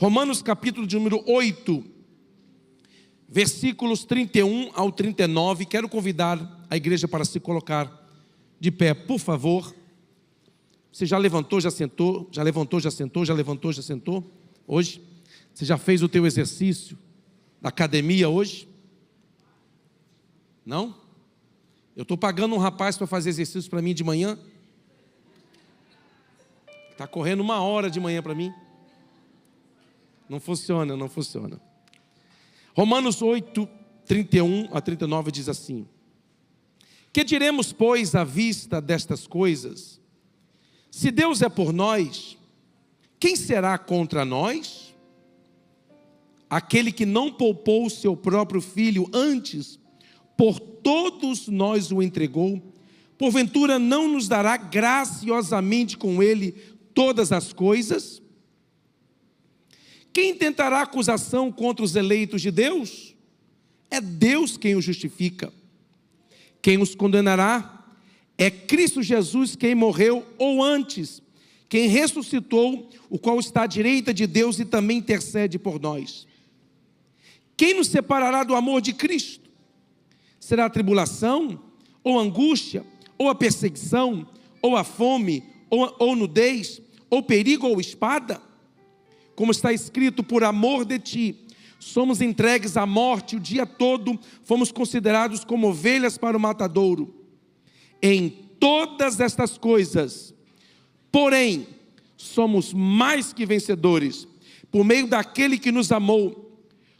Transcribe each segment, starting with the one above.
Romanos capítulo de número 8, versículos 31 ao 39. Quero convidar a igreja para se colocar de pé, por favor. Você já levantou, já sentou? Já levantou, já sentou? Já levantou, já sentou? Hoje? Você já fez o teu exercício da academia hoje? Não? Eu estou pagando um rapaz para fazer exercício para mim de manhã. Está correndo 1 hora de manhã para mim. Não funciona, não funciona. Romanos 8, 31 a 39 diz assim: que diremos, pois, à vista destas coisas? Se Deus é por nós, quem será contra nós? Aquele que não poupou o seu próprio filho, antes por todos nós o entregou, porventura não nos dará graciosamente com ele todas as coisas? Quem tentará acusação contra os eleitos de Deus? É Deus quem os justifica. Quem os condenará? É Cristo Jesus quem morreu, ou antes, quem ressuscitou, o qual está à direita de Deus e também intercede por nós. Quem nos separará do amor de Cristo? Será a tribulação, ou angústia, ou a perseguição, ou a fome, ou nudez, ou perigo, ou espada? Como está escrito, por amor de ti, somos entregues à morte o dia todo, fomos considerados como ovelhas para o matadouro. Em todas estas coisas, porém, somos mais que vencedores, por meio daquele que nos amou,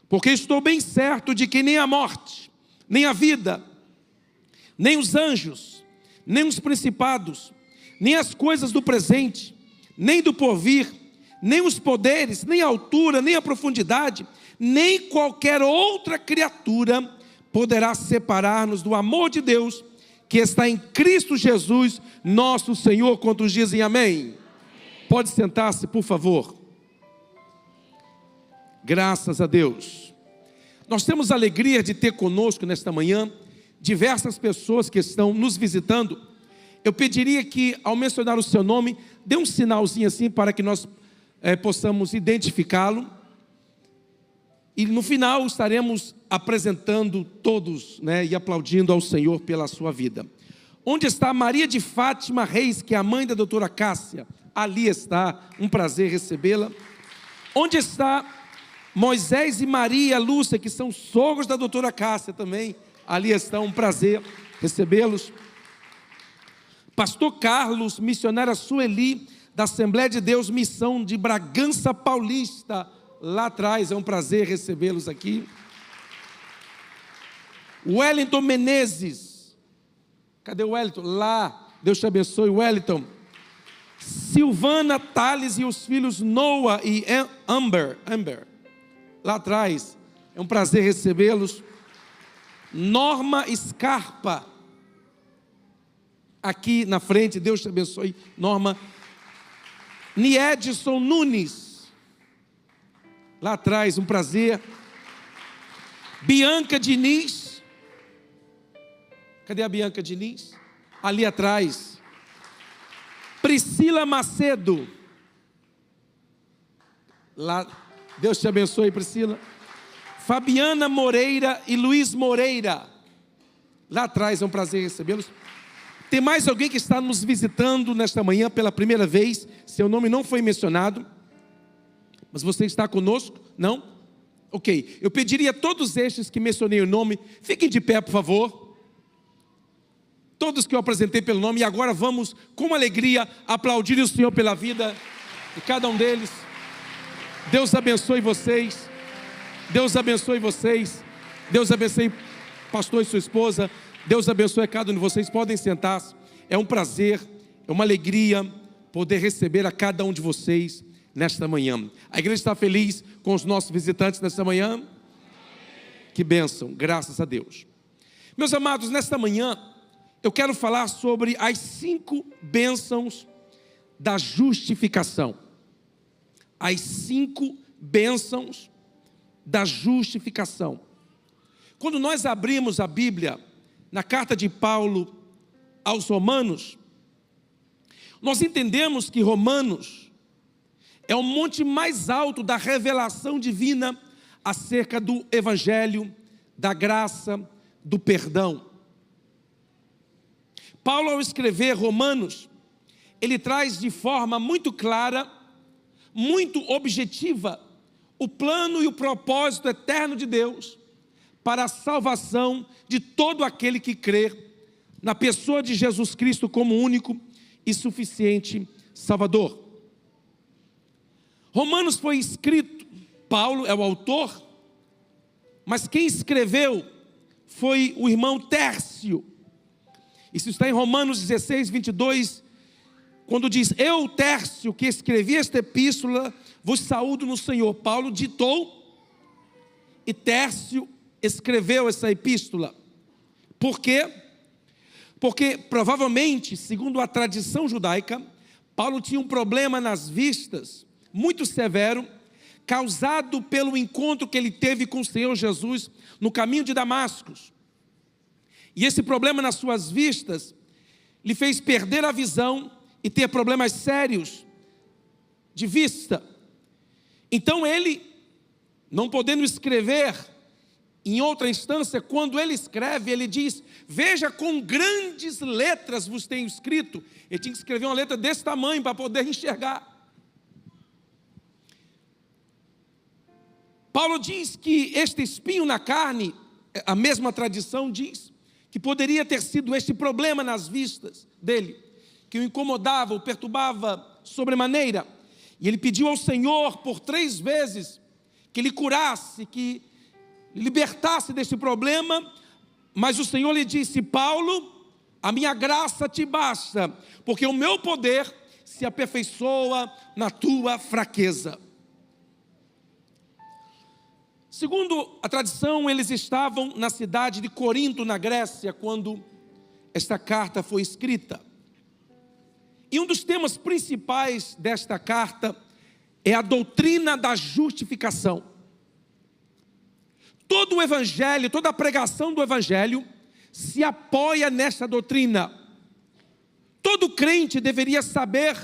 porque estou bem certo de que nem a morte, nem a vida, nem os anjos, nem os principados, nem as coisas do presente, nem do porvir, nem os poderes, nem a altura, nem a profundidade, nem qualquer outra criatura poderá separar-nos do amor de Deus, que está em Cristo Jesus, nosso Senhor. Quantos dizem amém? Pode sentar-se, por favor. Graças a Deus. Nós temos a alegria de ter conosco nesta manhã diversas pessoas que estão nos visitando. Eu pediria que, ao mencionar o seu nome, dê um sinalzinho assim para que nós possamos identificá-lo. E no final estaremos apresentando todos, e aplaudindo ao Senhor pela sua vida. Onde está Maria de Fátima Reis, que é a mãe da doutora Cássia? Ali está, um prazer recebê-la. Onde está Moisés e Maria Lúcia, que são sogros da doutora Cássia também? Ali está, um prazer recebê-los. Pastor Carlos, missionária Sueli, da Assembleia de Deus Missão de Bragança Paulista, lá atrás, é um prazer recebê-los aqui. Wellington Menezes, cadê o Wellington? Lá, Deus te abençoe, Wellington. Silvana Tales e os filhos Noah e Amber, lá atrás, é um prazer recebê-los. Norma Scarpa, aqui na frente, Deus te abençoe, Norma. Niedson Nunes, lá atrás, um prazer. Bianca Diniz, cadê a Bianca Diniz? Ali atrás. Priscila Macedo, lá, Deus te abençoe, Priscila. Fabiana Moreira e Luiz Moreira, lá atrás, é um prazer recebê-los. Tem mais alguém que está nos visitando nesta manhã pela primeira vez? Seu nome não foi mencionado, mas você está conosco? Não? Ok, eu pediria a todos estes que mencionei o nome, fiquem de pé, por favor. Todos que eu apresentei pelo nome, e agora vamos com alegria aplaudir o Senhor pela vida de cada um deles. Deus abençoe vocês. Deus abençoe vocês. Deus abençoe pastor e sua esposa. Deus abençoe cada um de vocês. Podem sentar-se. É um prazer, é uma alegria poder receber a cada um de vocês nesta manhã. A igreja está feliz com os nossos visitantes nesta manhã? Que bênção, graças a Deus. Meus amados, nesta manhã eu quero falar sobre as 5 bênçãos da justificação. As 5 bênçãos da justificação. Quando nós abrimos a Bíblia, na carta de Paulo aos Romanos, nós entendemos que Romanos É o monte mais alto da revelação divina acerca do Evangelho, da graça, do perdão. Paulo, ao escrever Romanos, ele traz de forma muito clara, muito objetiva, o plano e o propósito eterno de Deus para a salvação de todo aquele que crê na pessoa de Jesus Cristo como único e suficiente Salvador. Romanos foi escrito, Paulo é o autor, mas quem escreveu foi o irmão Tércio. Isso está em Romanos 16, 22, quando diz: eu, Tércio, que escrevi esta epístola, vos saúdo no Senhor. Paulo ditou e Tércio escreveu essa epístola. Por quê? Porque provavelmente, segundo a tradição judaica, Paulo tinha um problema nas vistas muito severo, causado pelo encontro que ele teve com o Senhor Jesus no caminho de Damasco. E esse problema nas suas vistas lhe fez perder a visão e ter problemas sérios de vista. Então ele, não podendo escrever em outra instância, quando ele escreve, ele diz: veja, com grandes letras vos tenho escrito. Ele tinha que escrever uma letra desse tamanho para poder enxergar. Paulo diz que este espinho na carne, a mesma tradição diz, que poderia ter sido este problema nas vistas dele, que o incomodava, o perturbava sobremaneira. E ele pediu ao Senhor por 3 vezes que lhe curasse, que libertasse deste problema, mas o Senhor lhe disse: Paulo, a minha graça te basta, porque o meu poder se aperfeiçoa na tua fraqueza. Segundo a tradição, eles estavam na cidade de Corinto, na Grécia, quando esta carta foi escrita. E um dos temas principais desta carta é a doutrina da justificação. Todo o Evangelho, toda a pregação do Evangelho se apoia nesta doutrina. Todo crente deveria saber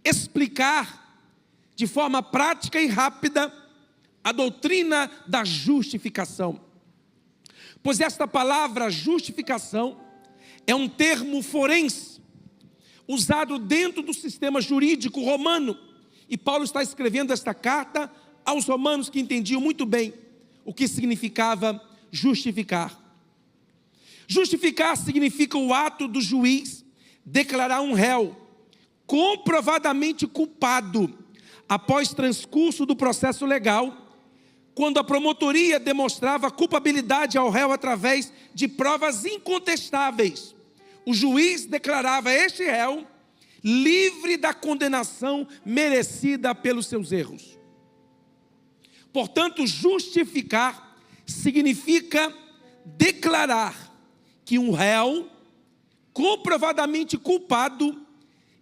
explicar de forma prática e rápida a doutrina da justificação. Pois esta palavra justificação é um termo forense, usado dentro do sistema jurídico romano. E Paulo está escrevendo esta carta aos romanos, que entendiam muito bem o que significava justificar. Justificar significa o ato do juiz declarar um réu comprovadamente culpado após transcurso do processo legal, quando a promotoria demonstrava culpabilidade ao réu através de provas incontestáveis. O juiz declarava este réu livre da condenação merecida pelos seus erros. Portanto, justificar significa declarar que um réu comprovadamente culpado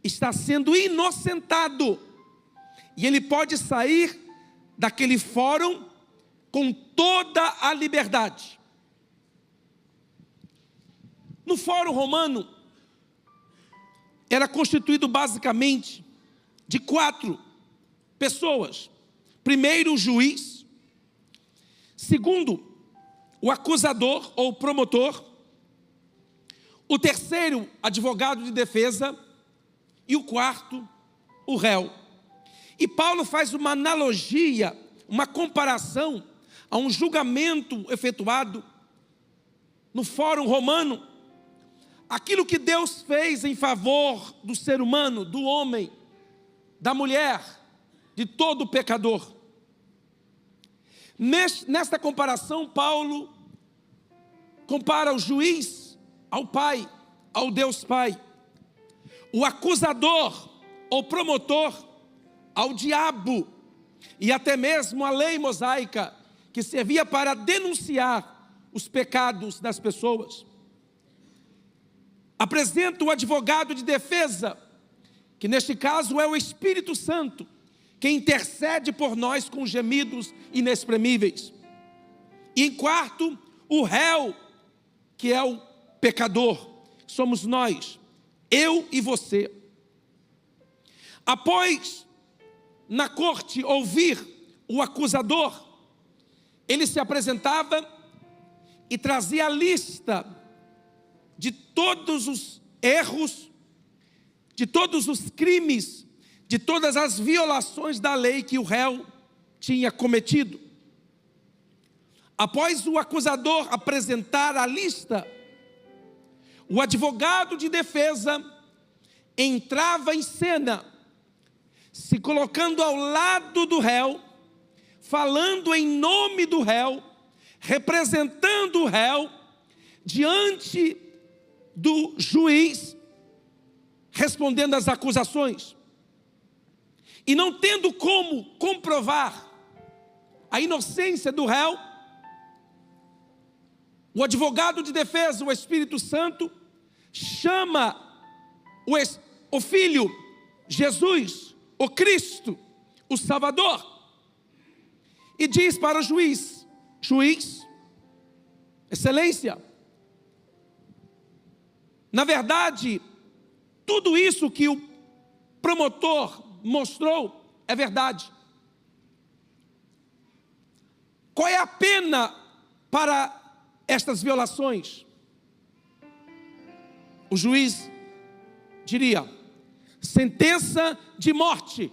está sendo inocentado e ele pode sair daquele fórum com toda a liberdade. No fórum romano, era constituído basicamente de 4 pessoas. Primeiro, o juiz. Segundo, o acusador ou promotor. O terceiro, advogado de defesa. E o quarto, o réu. E Paulo faz uma analogia, uma comparação a um julgamento efetuado no fórum romano. Aquilo que Deus fez em favor do ser humano, do homem, da mulher, de todo pecador. Nesta comparação, Paulo compara o juiz ao Pai, ao Deus Pai. O acusador ou promotor ao diabo, e até mesmo a lei mosaica, que servia para denunciar os pecados das pessoas. Apresenta o advogado de defesa, que neste caso é o Espírito Santo, que intercede por nós com gemidos inexprimíveis. E em quarto, o réu, que é o pecador, somos nós, eu e você. Após na corte ouvir o acusador, ele se apresentava e trazia a lista de todos os erros, de todos os crimes, de todas as violações da lei que o réu tinha cometido. Após o acusador apresentar a lista, o advogado de defesa entrava em cena, se colocando ao lado do réu, falando em nome do réu, representando o réu diante do juiz, respondendo às acusações. E não tendo como comprovar a inocência do réu, o advogado de defesa, o Espírito Santo, chama o Filho, Jesus, o Cristo, o Salvador, e diz para o juiz: juiz, excelência, na verdade, tudo isso que o promotor mostrou é verdade. Qual é a pena para estas violações? O juiz diria: sentença de morte.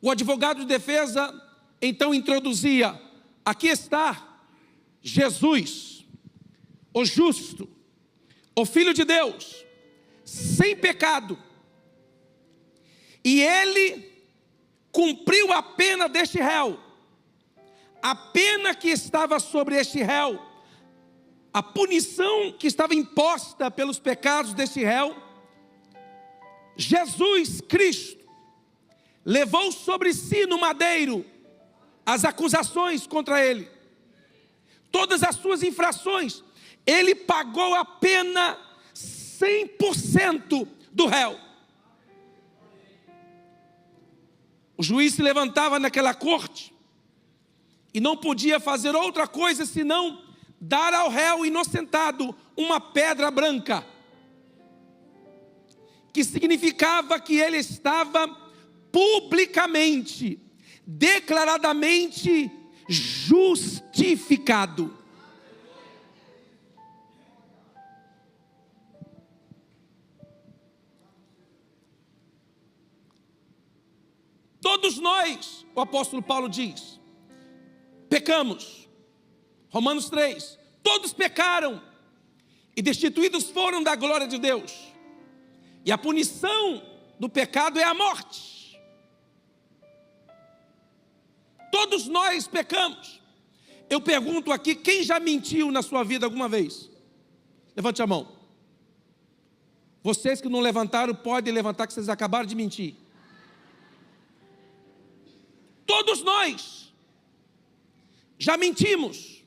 O advogado de defesa então introduzia: aqui está Jesus, o justo, o Filho de Deus, sem pecado, e ele cumpriu a pena deste réu, a pena que estava sobre este réu, a punição que estava imposta pelos pecados deste réu. Jesus Cristo levou sobre si no madeiro as acusações contra ele, todas as suas infrações. Ele pagou a pena 100% do réu. O juiz se levantava naquela corte e não podia fazer outra coisa senão dar ao réu inocentado uma pedra branca, que significava que ele estava publicamente, declaradamente justificado. Todos nós, o apóstolo Paulo diz, pecamos. Romanos 3, todos pecaram e destituídos foram da glória de Deus. E a punição do pecado é a morte. Todos nós pecamos. Eu pergunto aqui, quem já mentiu na sua vida alguma vez? Levante a mão. Vocês que não levantaram, podem levantar, que vocês acabaram de mentir. Todos nós já mentimos,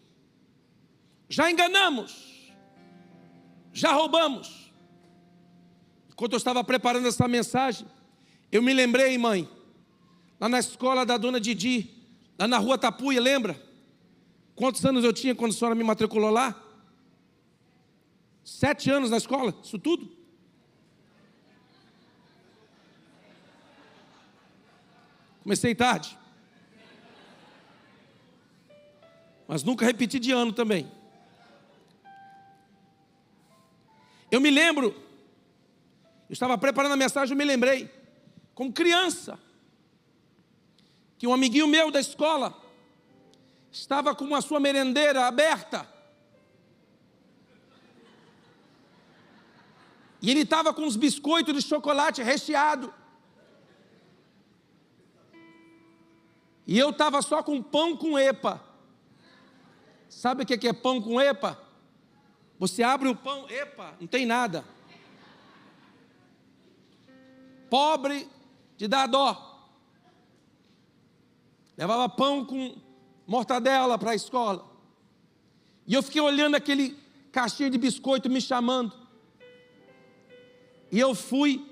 já enganamos, já roubamos. Enquanto eu estava preparando essa mensagem, eu me lembrei, mãe, lá na escola da dona Didi, lá na rua Tapuia, lembra? Quantos anos eu tinha quando a senhora me matriculou lá? 7 anos na escola, isso tudo? Comecei tarde. Mas nunca repeti de ano também. Eu me lembro, eu estava preparando a mensagem, eu me lembrei, como criança, que um amiguinho meu da escola estava com a sua merendeira aberta. E ele estava com uns biscoitos de chocolate recheado. E eu estava só com pão com epa. Sabe o que é pão com epa? Você abre o pão, epa, não tem nada. Pobre de dar dó. Levava pão com mortadela para a escola. E eu fiquei olhando aquele caixinha de biscoito me chamando. E eu fui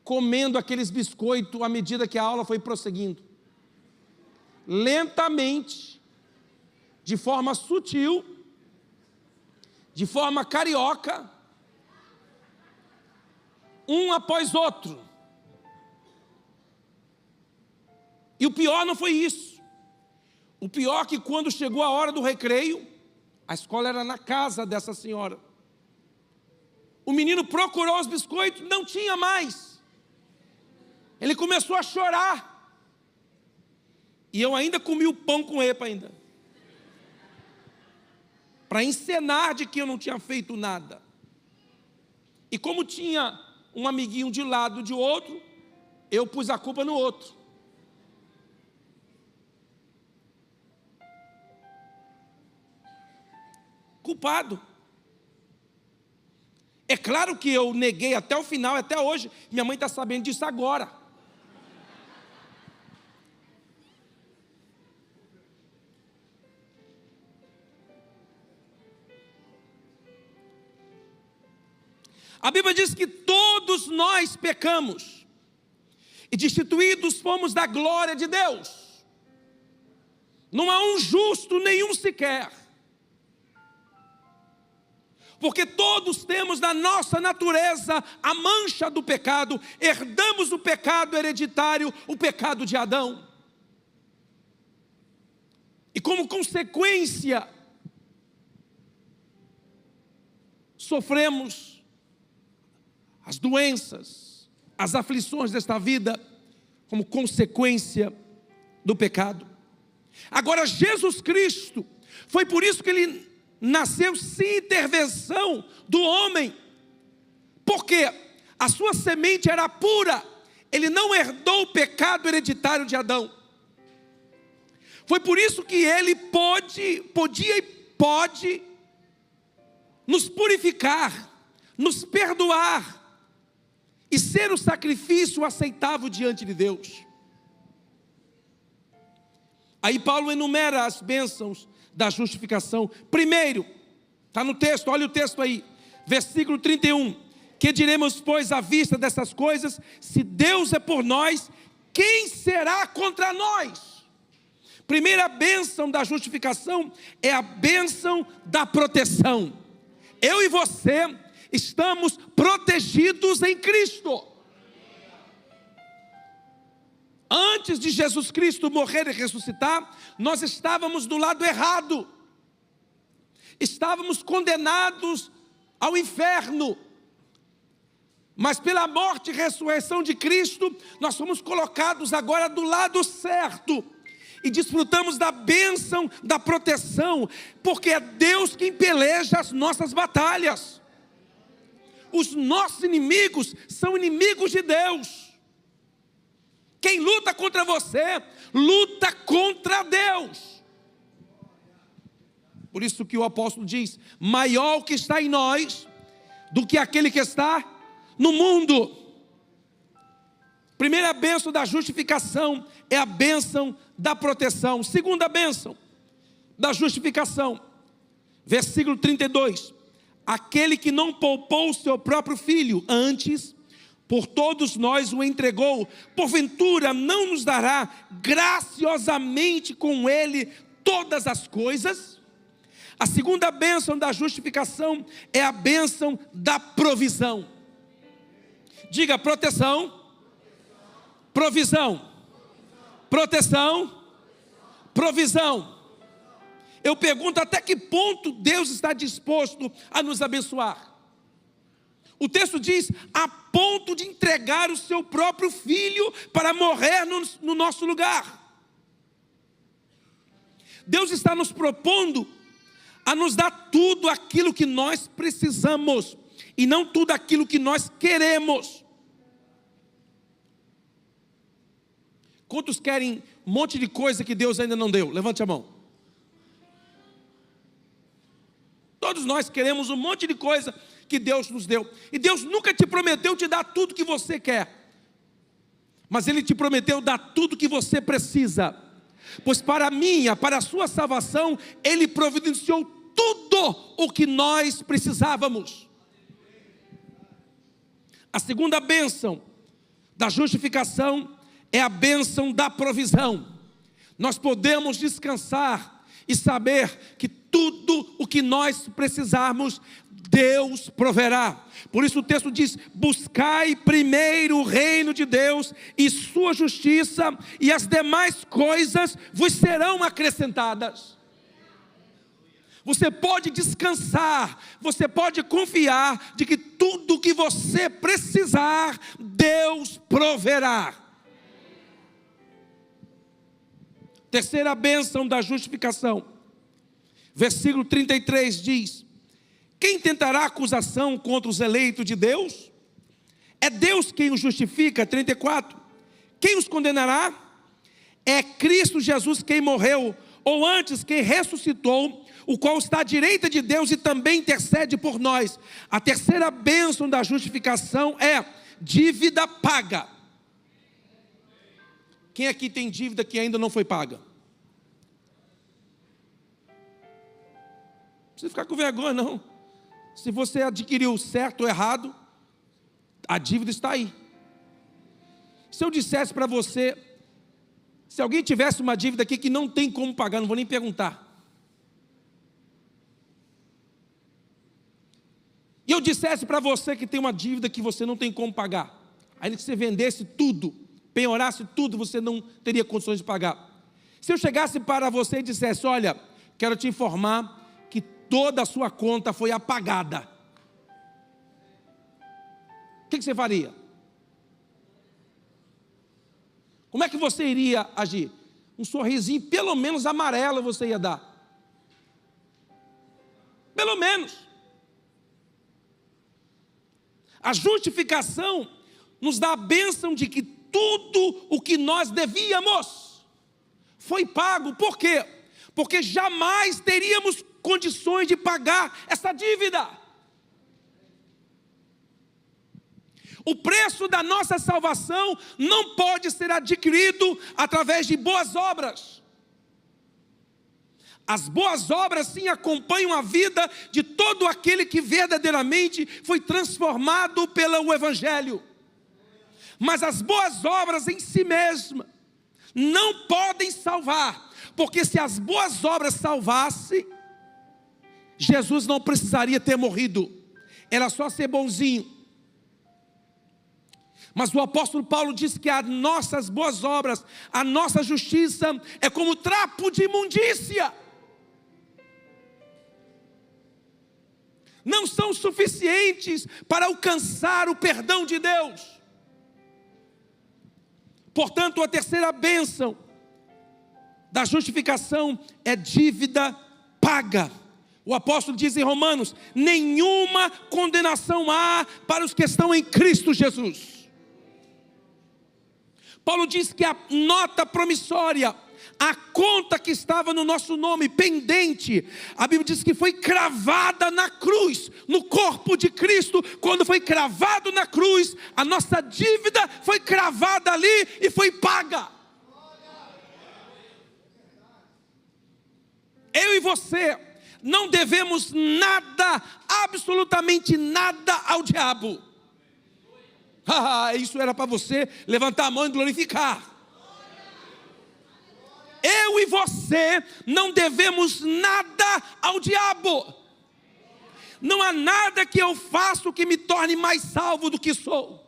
comendo aqueles biscoitos à medida que a aula foi prosseguindo. Lentamente, de forma sutil, de forma carioca, um após outro. E o pior não foi isso. O pior é que quando chegou a hora do recreio, a escola era na casa dessa senhora. O menino procurou os biscoitos, não tinha mais. Ele começou a chorar. E eu ainda comi o pão com epa ainda. Para encenar de que eu não tinha feito nada. E como tinha um amiguinho de um lado de outro, eu pus a culpa no outro. Culpado. É claro que eu neguei até o final, até hoje. Minha mãe está sabendo disso agora. A Bíblia diz que todos nós pecamos e destituídos fomos da glória de Deus. Não há um justo, nenhum sequer. Porque todos temos na nossa natureza a mancha do pecado, herdamos o pecado hereditário, o pecado de Adão. E como consequência, sofremos as doenças, as aflições desta vida, como consequência do pecado. Agora Jesus Cristo, foi por isso que Ele nasceu sem intervenção do homem, porque a sua semente era pura, Ele não herdou o pecado hereditário de Adão. Foi por isso que Ele podia e pode nos purificar, nos perdoar, e ser o sacrifício aceitável diante de Deus. Aí Paulo enumera as bênçãos da justificação. Primeiro, está no texto, olha o texto aí, versículo 31. Que diremos, pois, à vista dessas coisas? Se Deus é por nós, quem será contra nós? Primeira bênção da justificação é a bênção da proteção. Eu e você estamos protegidos em Cristo. Antes de Jesus Cristo morrer e ressuscitar, nós estávamos do lado errado. Estávamos condenados ao inferno. Mas pela morte e ressurreição de Cristo, nós fomos colocados agora do lado certo. E desfrutamos da bênção, da proteção, porque é Deus quem peleja as nossas batalhas. Os nossos inimigos são inimigos de Deus. Quem luta contra você, luta contra Deus. Por isso que o apóstolo diz, maior o que está em nós, do que aquele que está no mundo. Primeira bênção da justificação, é a bênção da proteção. Segunda bênção da justificação, versículo 32. Aquele que não poupou o seu próprio filho, antes, por todos nós o entregou, porventura não nos dará graciosamente com ele todas as coisas? A segunda bênção da justificação é a bênção da provisão. Diga proteção, provisão, proteção, provisão. Eu pergunto até que ponto Deus está disposto a nos abençoar. O texto diz, a ponto de entregar o seu próprio filho para morrer no nosso lugar. Deus está nos propondo a nos dar tudo aquilo que nós precisamos, e não tudo aquilo que nós queremos. Quantos querem um monte de coisa que Deus ainda não deu? Levante a mão. Todos nós queremos um monte de coisa que Deus nos deu. E Deus nunca te prometeu te dar tudo que você quer. Mas Ele te prometeu dar tudo que você precisa. Pois para a minha, para a sua salvação, Ele providenciou tudo o que nós precisávamos. A segunda bênção da justificação é a bênção da provisão. Nós podemos descansar e saber que tudo o que nós precisarmos, Deus proverá. Por isso o texto diz: buscai primeiro o reino de Deus e sua justiça, e as demais coisas vos serão acrescentadas. Você pode descansar, você pode confiar de que tudo o que você precisar, Deus proverá. Terceira bênção da justificação. Versículo 33 diz: quem tentará acusação contra os eleitos de Deus? É Deus quem os justifica. 34. Quem os condenará? É Cristo Jesus quem morreu, ou antes quem ressuscitou, o qual está à direita de Deus e também intercede por nós. A terceira bênção da justificação é dívida paga. Quem aqui tem dívida que ainda não foi paga? Não precisa ficar com vergonha, não. Se você adquiriu certo ou errado, a dívida está aí. Se eu dissesse para você, se alguém tivesse uma dívida aqui que não tem como pagar, não vou nem perguntar. E eu dissesse para você que tem uma dívida que você não tem como pagar, ainda que você vendesse tudo, penhorasse tudo, você não teria condições de pagar. Se eu chegasse para você e dissesse: olha, quero te informar que toda a sua conta foi apagada, o que você faria? Como é que você iria agir? Um sorrisinho, pelo menos amarelo, você ia dar. Pelo menos. A justificação nos dá a bênção de que tudo o que nós devíamos foi pago. Por quê? Porque jamais teríamos condições de pagar essa dívida. O preço da nossa salvação não pode ser adquirido através de boas obras. As boas obras sim acompanham a vida de todo aquele que verdadeiramente foi transformado pelo Evangelho. Mas as boas obras em si mesmas não podem salvar, porque se as boas obras salvassem, Jesus não precisaria ter morrido, era só ser bonzinho. Mas o apóstolo Paulo diz que as nossas boas obras, a nossa justiça é como trapo de imundícia. Não são suficientes para alcançar o perdão de Deus. Portanto, a terceira bênção da justificação é dívida paga. O apóstolo diz em Romanos: nenhuma condenação há para os que estão em Cristo Jesus. Paulo diz que a nota promissória, a conta que estava no nosso nome, pendente, a Bíblia diz que foi cravada na cruz, no corpo de Cristo. Quando foi cravado na cruz, a nossa dívida foi cravada ali e foi paga. Eu e você não devemos nada, absolutamente nada ao diabo. Isso era para você levantar a mão e glorificar. Eu e você não devemos nada ao diabo. Não há nada que eu faço que me torne mais salvo do que sou.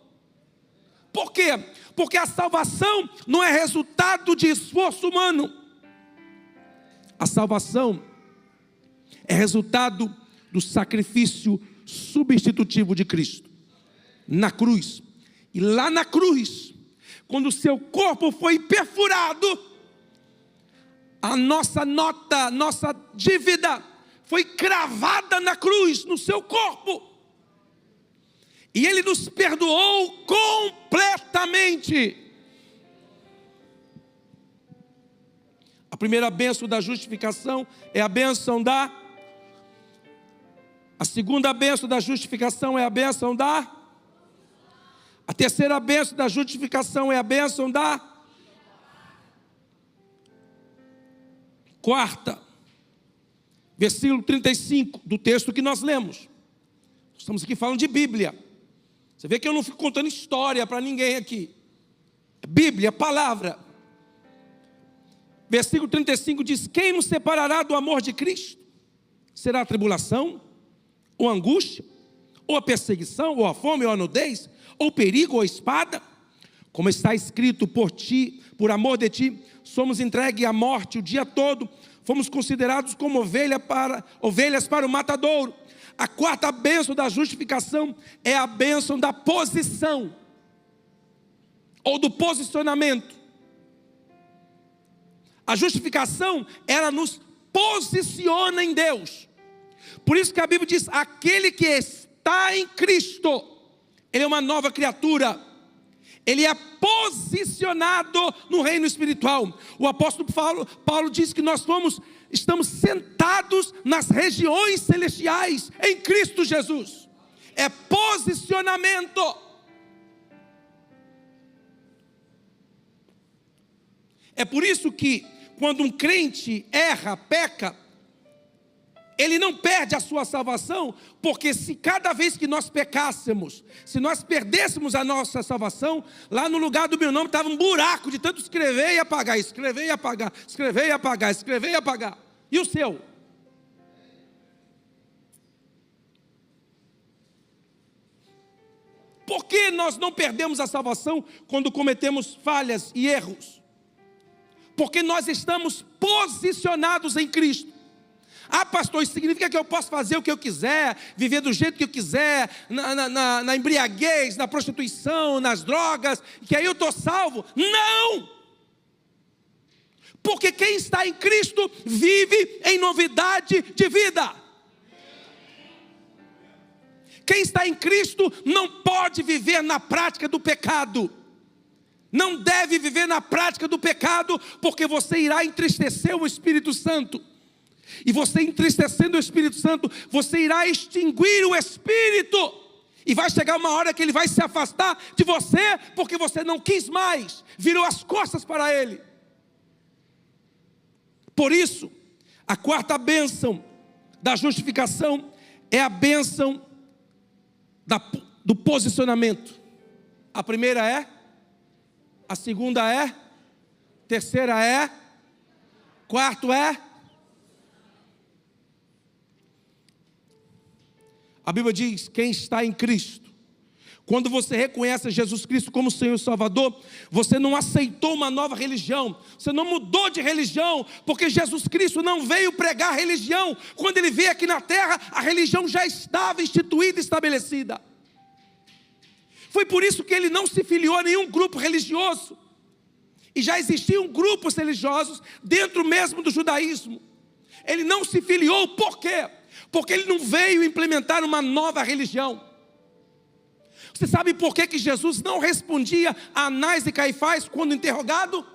Por quê? Porque a salvação não é resultado de esforço humano. A salvação é resultado do sacrifício substitutivo de Cristo na cruz. E lá na cruz, quando o seu corpo foi perfurado, a nossa nota, nossa dívida foi cravada na cruz, no seu corpo. E Ele nos perdoou completamente. A primeira bênção da justificação é a bênção da... A segunda bênção da justificação é a bênção da... A terceira bênção da justificação é a bênção da... Quarta, versículo 35 do texto que nós lemos. Estamos aqui falando de Bíblia. Você vê que eu não fico contando história para ninguém aqui. Bíblia, palavra. Versículo 35 diz: quem nos separará do amor de Cristo? Será a tribulação, ou a angústia, ou a perseguição, ou a fome, ou a nudez, ou o perigo, ou a espada? Como está escrito, por ti, por amor de ti, somos entregues à morte o dia todo, fomos considerados como ovelhas para o matadouro. A quarta bênção da justificação é a bênção da posição, ou do posicionamento. A justificação, ela nos posiciona em Deus. Por isso que a Bíblia diz, aquele que está em Cristo, ele é uma nova criatura. Ele é posicionado no reino espiritual. O apóstolo Paulo diz que nós estamos sentados nas regiões celestiais, em Cristo Jesus. É posicionamento. É por isso que, quando um crente erra, peca, ele não perde a sua salvação, porque se cada vez que nós pecássemos, se nós perdêssemos a nossa salvação, lá no lugar do meu nome estava um buraco de tanto escrever e apagar, escrever e apagar, escrever e apagar, escrever e apagar. E o seu? Por que nós não perdemos a salvação quando cometemos falhas e erros? Porque nós estamos posicionados em Cristo. Ah, pastor, isso significa que eu posso fazer o que eu quiser, viver do jeito que eu quiser, na embriaguez, na prostituição, nas drogas, que aí eu estou salvo? Não! Porque quem está em Cristo vive em novidade de vida. Quem está em Cristo não pode viver na prática do pecado. Não deve viver na prática do pecado, porque você irá entristecer o Espírito Santo. E você entristecendo o Espírito Santo, você irá extinguir o Espírito. E vai chegar uma hora que ele vai se afastar de você, porque você não quis mais, virou as costas para ele. Por isso, a quarta bênção da justificação é a bênção do posicionamento. A primeira é, a segunda é, terceira é, quarto é. A Bíblia diz, quem está em Cristo. Quando você reconhece Jesus Cristo como Senhor e Salvador, você não aceitou uma nova religião, você não mudou de religião, porque Jesus Cristo não veio pregar religião. Quando Ele veio aqui na terra, a religião já estava instituída e estabelecida. Foi por isso que Ele não se filiou a nenhum grupo religioso. E já existiam grupos religiosos dentro mesmo do judaísmo. Ele não se filiou, por quê? Porque Ele não veio implementar uma nova religião. Você sabe por que Jesus não respondia a Anás e Caifás quando interrogado?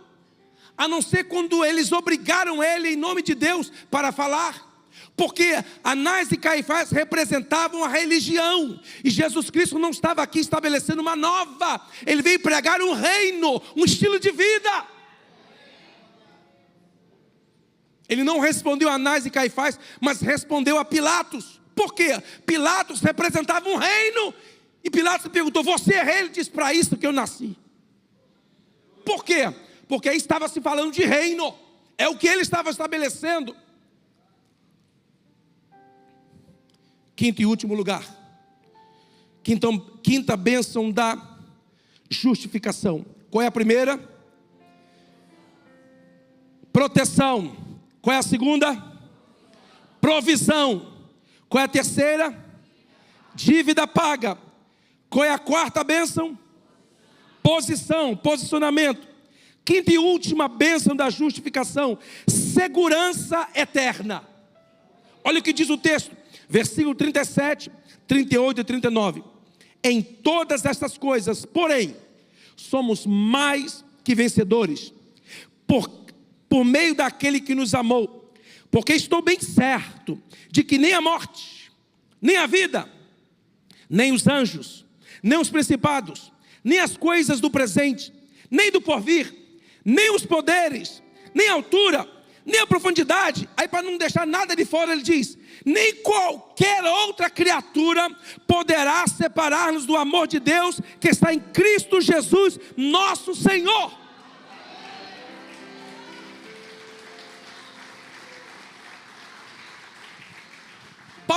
A não ser quando eles obrigaram ele em nome de Deus para falar. Porque Anás e Caifás representavam a religião. E Jesus Cristo não estava aqui estabelecendo uma nova. Ele veio pregar um reino, um estilo de vida. Ele não respondeu a Anás e Caifás, mas respondeu a Pilatos. Por quê? Pilatos representava um reino. E Pilatos perguntou, você é rei? Ele disse, para isso que eu nasci. Por quê? Porque aí estava se falando de reino. É o que ele estava estabelecendo. Quinto e último lugar. Quinta bênção da justificação. Qual é a primeira? Proteção. Qual é a segunda? Provisão. Qual é a terceira? Dívida paga. Qual é a quarta bênção? Posição, posicionamento. Quinta e última bênção da justificação: segurança eterna. Olha o que diz o texto, versículo 37, 38 e 39. Em todas estas coisas, porém, somos mais que vencedores, por meio daquele que nos amou. Porque estou bem certo de que nem a morte, nem a vida, nem os anjos, nem os principados, nem as coisas do presente, nem do porvir, nem os poderes, nem a altura, nem a profundidade. Aí, para não deixar nada de fora, ele diz: nem qualquer outra criatura poderá separar-nos do amor de Deus que está em Cristo Jesus, nosso Senhor.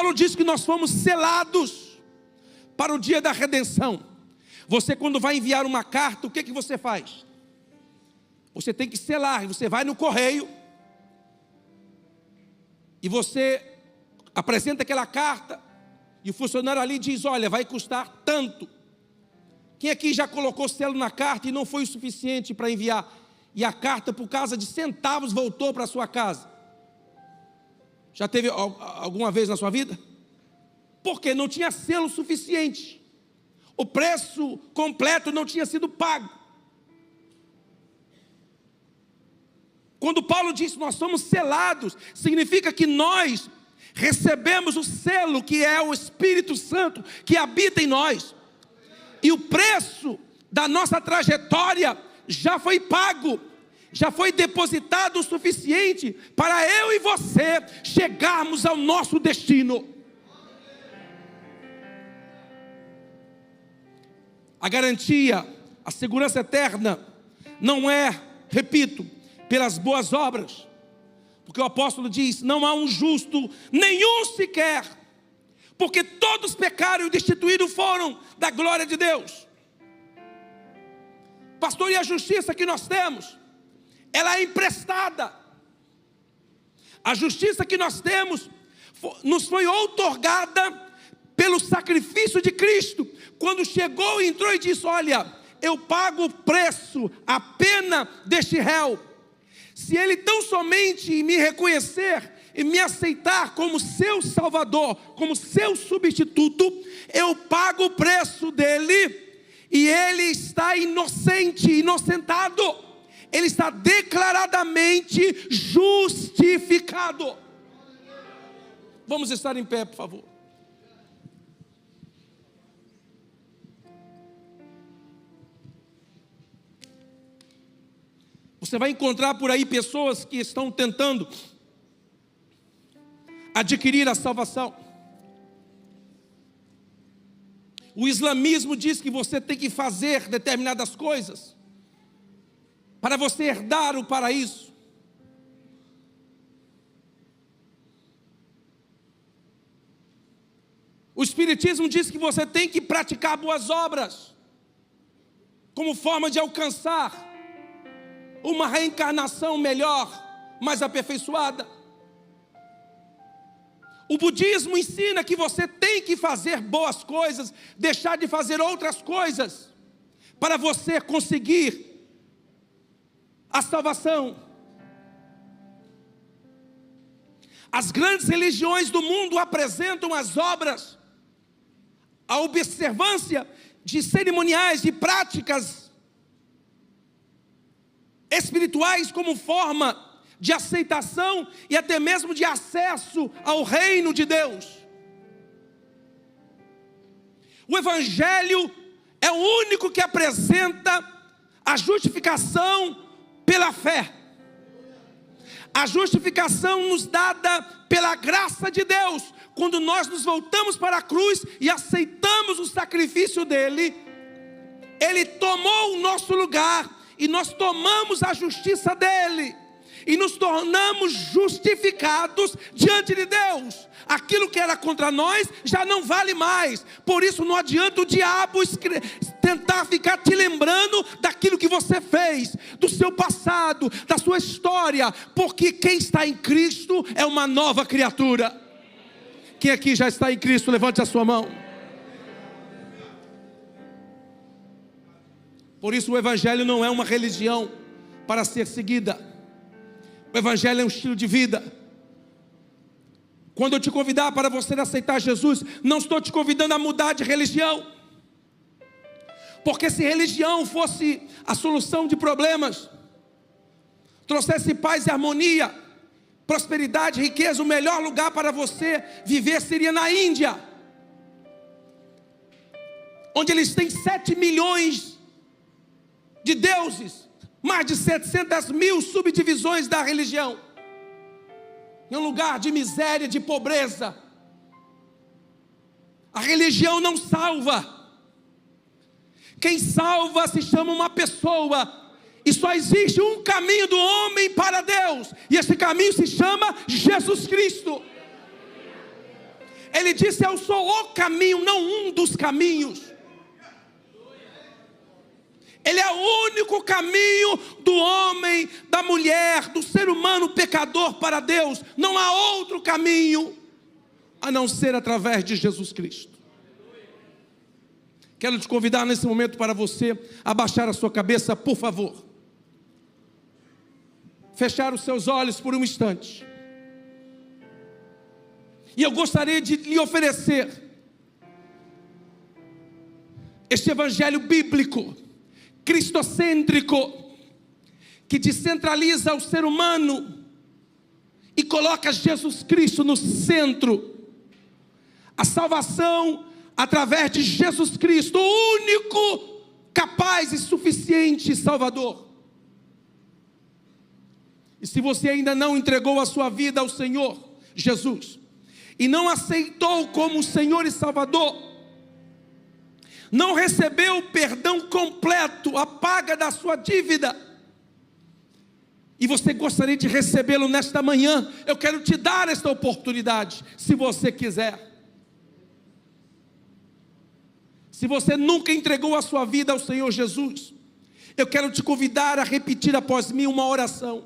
Paulo diz que nós fomos selados para o dia da redenção. Você, quando vai enviar uma carta, o que você faz? Você tem que selar. Você vai no correio e você apresenta aquela carta, e o funcionário ali diz: olha, vai custar tanto. Quem aqui já colocou selo na carta e não foi o suficiente para enviar, e a carta, por causa de centavos, voltou para a sua casa? Já teve alguma vez na sua vida? Porque não tinha selo suficiente. O preço completo não tinha sido pago. Quando Paulo diz que nós somos selados, significa que nós recebemos o selo, que é o Espírito Santo, que habita em nós. E o preço da nossa trajetória já foi pago, já foi depositado o suficiente para eu e você chegarmos ao nosso destino. A garantia, a segurança eterna não é, repito, pelas boas obras, porque o apóstolo diz: não há um justo, nenhum sequer, porque todos pecaram e destituídos foram da glória de Deus. Pastor, e a justiça que nós temos, ela é emprestada. A justiça que nós temos nos foi outorgada pelo sacrifício de Cristo, quando chegou, entrou e disse: olha, eu pago o preço, a pena deste réu. Se ele tão somente me reconhecer e me aceitar como seu salvador, como seu substituto, eu pago o preço dele, e ele está inocentado, ele está declaradamente justificado. Vamos estar em pé, por favor. Você vai encontrar por aí pessoas que estão tentando adquirir a salvação. O islamismo diz que você tem que fazer determinadas coisas para você herdar o paraíso. O espiritismo diz que você tem que praticar boas obras como forma de alcançar uma reencarnação melhor, mais aperfeiçoada. O budismo ensina que você tem que fazer boas coisas, deixar de fazer outras coisas, para você conseguir a salvação. As grandes religiões do mundo apresentam as obras, a observância de cerimoniais, de práticas espirituais como forma de aceitação e até mesmo de acesso ao reino de Deus. O Evangelho é o único que apresenta a justificação pela fé. A justificação nos dada pela graça de Deus, quando nós nos voltamos para a cruz e aceitamos o sacrifício dele. Ele tomou o nosso lugar e nós tomamos a justiça dele e nos tornamos justificados diante de Deus. Aquilo que era contra nós já não vale mais. Por isso não adianta o diabo tentar ficar te lembrando daquilo que você fez, do seu passado, da sua história, porque quem está em Cristo é uma nova criatura. Quem aqui já está em Cristo, levante a sua mão. Por isso o Evangelho não é uma religião para ser seguida. O Evangelho é um estilo de vida. Quando eu te convidar para você aceitar Jesus, não estou te convidando a mudar de religião. Porque se religião fosse a solução de problemas, trouxesse paz e harmonia, prosperidade, riqueza, o melhor lugar para você viver seria na Índia, onde eles têm 7 milhões de deuses, mais de 700 mil subdivisões da religião. Em um lugar de miséria, de pobreza. A religião não salva. Quem salva se chama uma pessoa. E só existe um caminho do homem para Deus, e esse caminho se chama Jesus Cristo. Ele disse: eu sou o caminho, não um dos caminhos. Ele é o único caminho do homem, da mulher, do ser humano pecador para Deus. Não há outro caminho a não ser através de Jesus Cristo. Quero te convidar nesse momento para você abaixar a sua cabeça, por favor. Fechar os seus olhos por um instante. E eu gostaria de lhe oferecer este evangelho bíblico, cristocêntrico, que descentraliza o ser humano e coloca Jesus Cristo no centro. A salvação através de Jesus Cristo, o único capaz e suficiente Salvador. E se você ainda não entregou a sua vida ao Senhor Jesus, e não aceitou como Senhor e Salvador, não recebeu o perdão completo, a paga da sua dívida, e você gostaria de recebê-lo nesta manhã, eu quero te dar esta oportunidade, se você quiser. Se você nunca entregou a sua vida ao Senhor Jesus, eu quero te convidar a repetir após mim uma oração.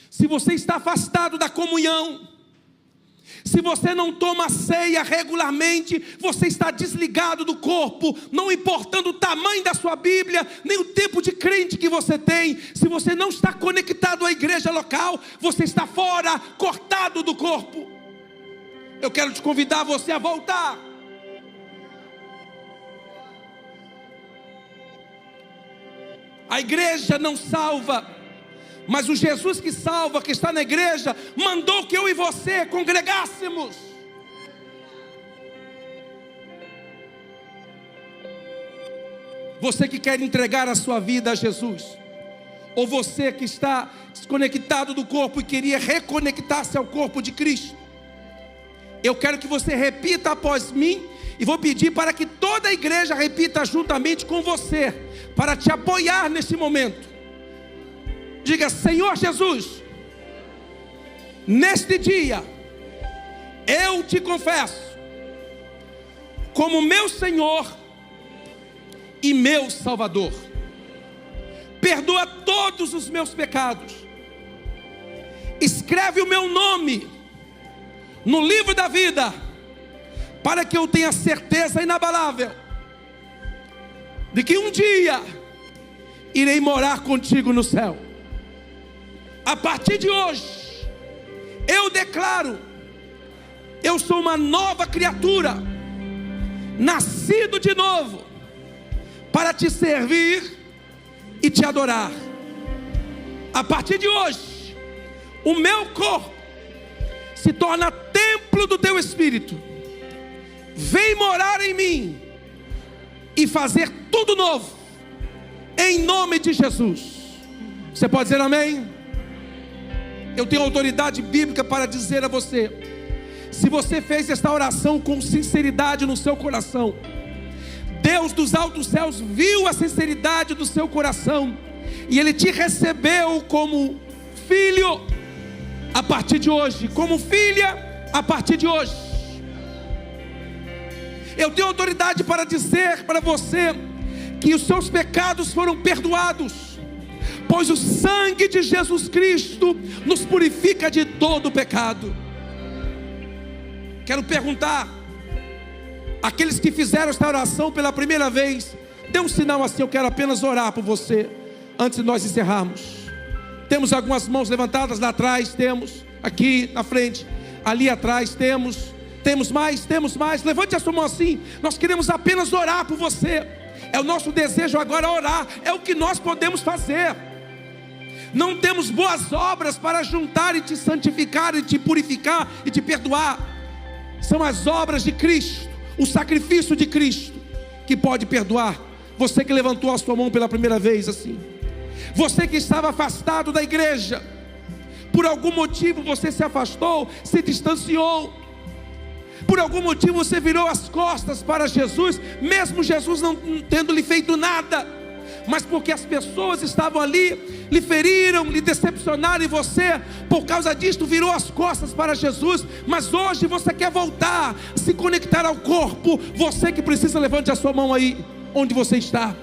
Se você está afastado da comunhão, se você não toma ceia regularmente, você está desligado do corpo, não importando o tamanho da sua Bíblia, nem o tempo de crente que você tem. Se você não está conectado à igreja local, você está fora, cortado do corpo. Eu quero te convidar você a voltar. A igreja não salva, mas o Jesus que salva, que está na igreja, mandou que eu e você congregássemos. Você que quer entregar a sua vida a Jesus, ou você que está desconectado do corpo e queria reconectar-se ao corpo de Cristo, eu quero que você repita após mim, e vou pedir para que toda a igreja repita juntamente com você, para te apoiar nesse momento. Diga: Senhor Jesus, neste dia, eu te confesso, como meu Senhor e meu Salvador. Perdoa todos os meus pecados. Escreve o meu nome no livro da vida, para que eu tenha certeza inabalável de que um dia irei morar contigo no céu. A partir de hoje, eu declaro: eu sou uma nova criatura, nascido de novo, para te servir e te adorar. A partir de hoje, o meu corpo se torna templo do teu Espírito. Vem morar em mim e fazer tudo novo, em nome de Jesus. Você pode dizer amém? Eu tenho autoridade bíblica para dizer a você: se você fez esta oração com sinceridade no seu coração, Deus dos altos céus viu a sinceridade do seu coração, e Ele te recebeu como filho a partir de hoje, como filha a partir de hoje. Eu tenho autoridade para dizer para você que os seus pecados foram perdoados, pois o sangue de Jesus Cristo nos purifica de todo o pecado. Quero perguntar, aqueles que fizeram esta oração pela primeira vez, dê um sinal assim: eu quero apenas orar por você, antes de nós encerrarmos. Temos algumas mãos levantadas lá atrás, temos, aqui na frente, ali atrás temos mais, levante a sua mão assim. Nós queremos apenas orar por você. É o nosso desejo agora orar, é o que nós podemos fazer. Não temos boas obras para juntar e te santificar, e te purificar, e te perdoar. São as obras de Cristo, o sacrifício de Cristo, que pode perdoar. Você que levantou a sua mão pela primeira vez assim, você que estava afastado da igreja, por algum motivo você se afastou, se distanciou, por algum motivo você virou as costas para Jesus, mesmo Jesus não tendo lhe feito nada, mas porque as pessoas estavam ali, lhe feriram, lhe decepcionaram, e você, por causa disto, virou as costas para Jesus. Mas hoje você quer voltar, se conectar ao corpo. Você que precisa, levante a sua mão aí, onde você está.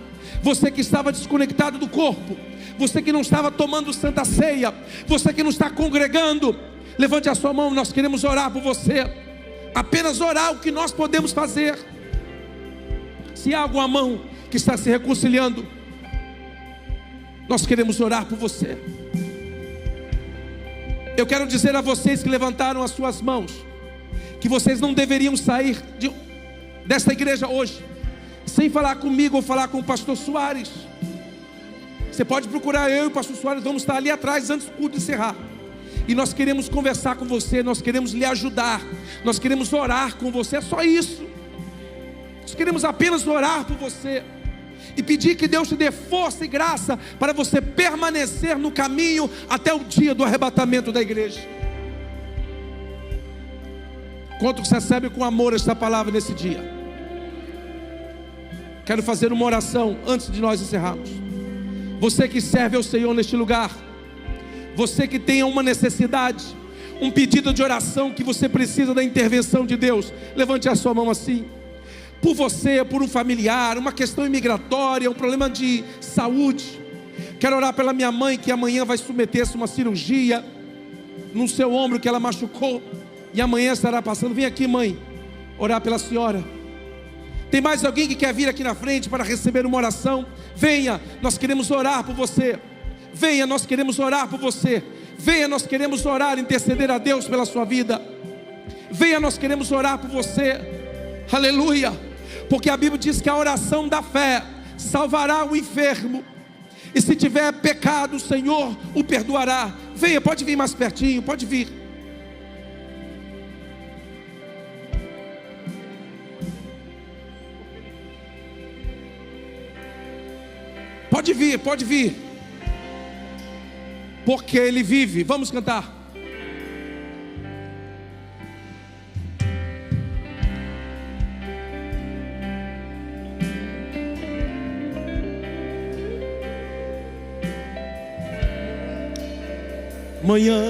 Você que estava desconectado do corpo, você que não estava tomando santa ceia, você que não está congregando, levante a sua mão. Nós queremos orar por você. Apenas orar, o que nós podemos fazer. Se há alguma mão que está se reconciliando, nós queremos orar por você. Eu quero dizer a vocês que levantaram as suas mãos, que vocês não deveriam sair desta igreja hoje sem falar comigo ou falar com o pastor Soares. Você pode procurar eu e o pastor Soares, vamos estar ali atrás antes do culto encerrar. E nós queremos conversar com você, nós queremos lhe ajudar, nós queremos orar com você, é só isso. Nós queremos apenas orar por você e pedir que Deus te dê força e graça para você permanecer no caminho até o dia do arrebatamento da igreja. Quanto você recebe com amor esta palavra nesse dia? Quero fazer uma oração antes de nós encerrarmos. Você que serve ao Senhor neste lugar, você que tenha uma necessidade, um pedido de oração, que você precisa da intervenção de Deus, levante a sua mão assim. Por você, por um familiar, uma questão imigratória, um problema de saúde. Quero orar pela minha mãe, que amanhã vai submeter-se a uma cirurgia no seu ombro que ela machucou, e amanhã estará passando. Vem aqui, mãe, orar pela senhora. Tem mais alguém que quer vir aqui na frente para receber uma oração? Venha, nós queremos orar por você. Venha, nós queremos orar por você. Venha, nós queremos orar, interceder a Deus pela sua vida. Venha, nós queremos orar por você. Aleluia. Porque a Bíblia diz que a oração da fé salvará o enfermo, e se tiver pecado, o Senhor o perdoará. Venha, pode vir mais pertinho, pode vir. Pode vir, pode vir. Porque Ele vive. Vamos cantar. Manhã,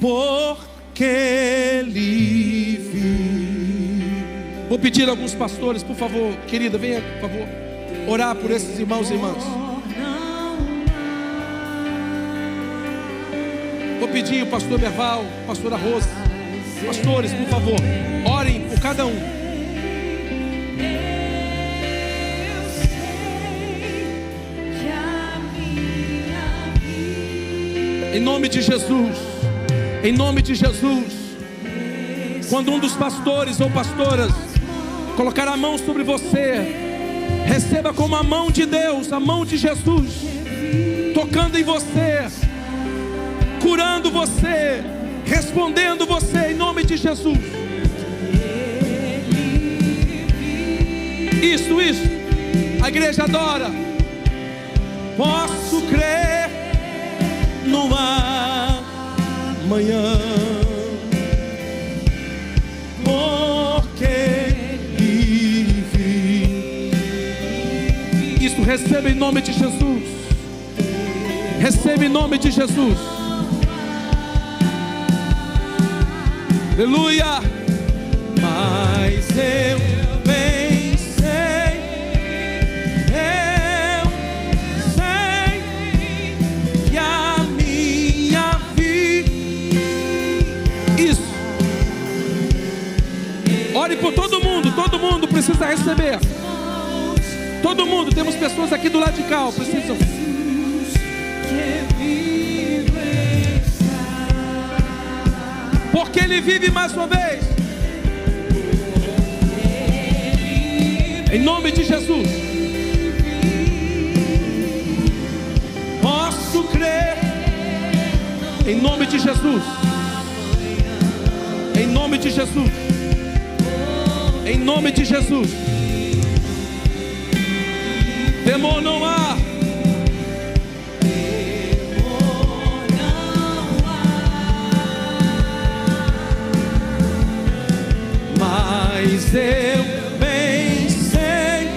porque Ele vive. Vou pedir a alguns pastores, por favor, querida, venha, por favor, orar por esses irmãos e irmãs. Vou pedir o pastor Berval, pastora Rosa, pastores, por favor, orem por cada um. Em nome de Jesus, em nome de Jesus. Quando um dos pastores ou pastoras colocar a mão sobre você, receba como a mão de Deus, a mão de Jesus, tocando em você, curando você, respondendo você, em nome de Jesus. Isso, a igreja adora. Posso crer no amanhã, porque Ele vive. Isso, receba em nome de Jesus. Receba em nome de Jesus. Aleluia. Mas eu bem sei, que a minha vida. Isso. Ore por todo mundo precisa receber. Todo mundo, temos pessoas aqui do lado de cá, precisam. Porque Ele vive mais uma vez. Em nome de Jesus. Posso crer. Em nome de Jesus. Em nome de Jesus. Em nome de Jesus. Temor não há. Mas eu bem sei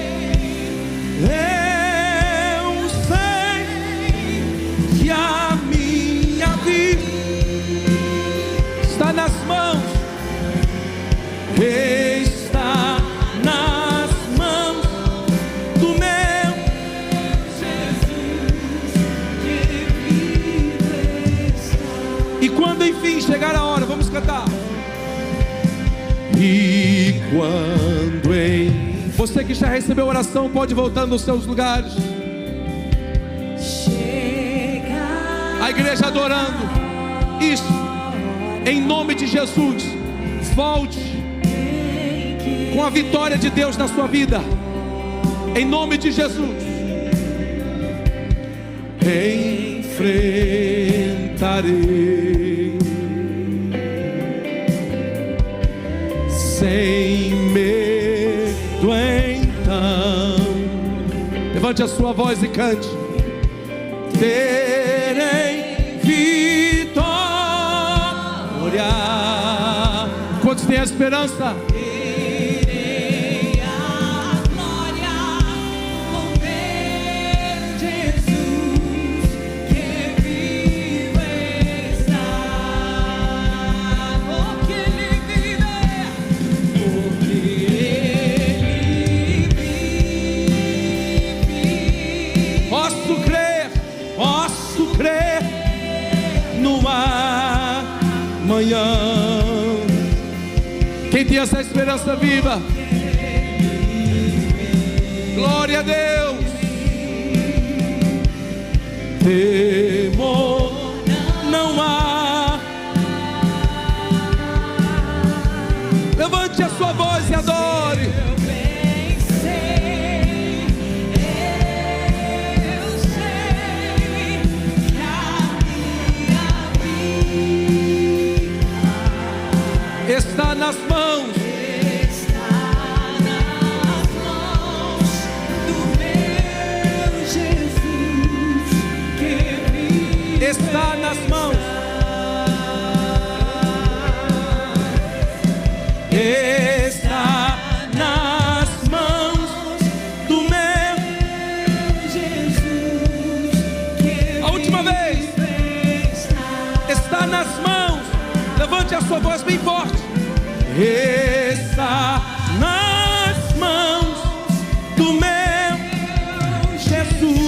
quando enfim chegar a hora, vamos cantar. E quando você que já recebeu oração pode voltar nos seus lugares. A igreja adorando. Isso, em nome de Jesus. Volte com a vitória de Deus na sua vida, em nome de Jesus. Enfrentarei sem medo, então levante a sua voz e cante. Terei vitória. Quantos têm a esperança? Terei a glória com meu Jesus, que vivo está. Porque Ele vive, porque Ele vive. Posso crer numa manhã. Quem tem essa esperança viva? Glória a Deus. Temor não há. Levante a sua voz e adore. Está nas mãos, do meu Jesus, que vive. está nas mãos, está nas mãos do meu Jesus, que a última vez, está nas mãos. Levante a sua voz bem forte. Está nas mãos do meu Jesus.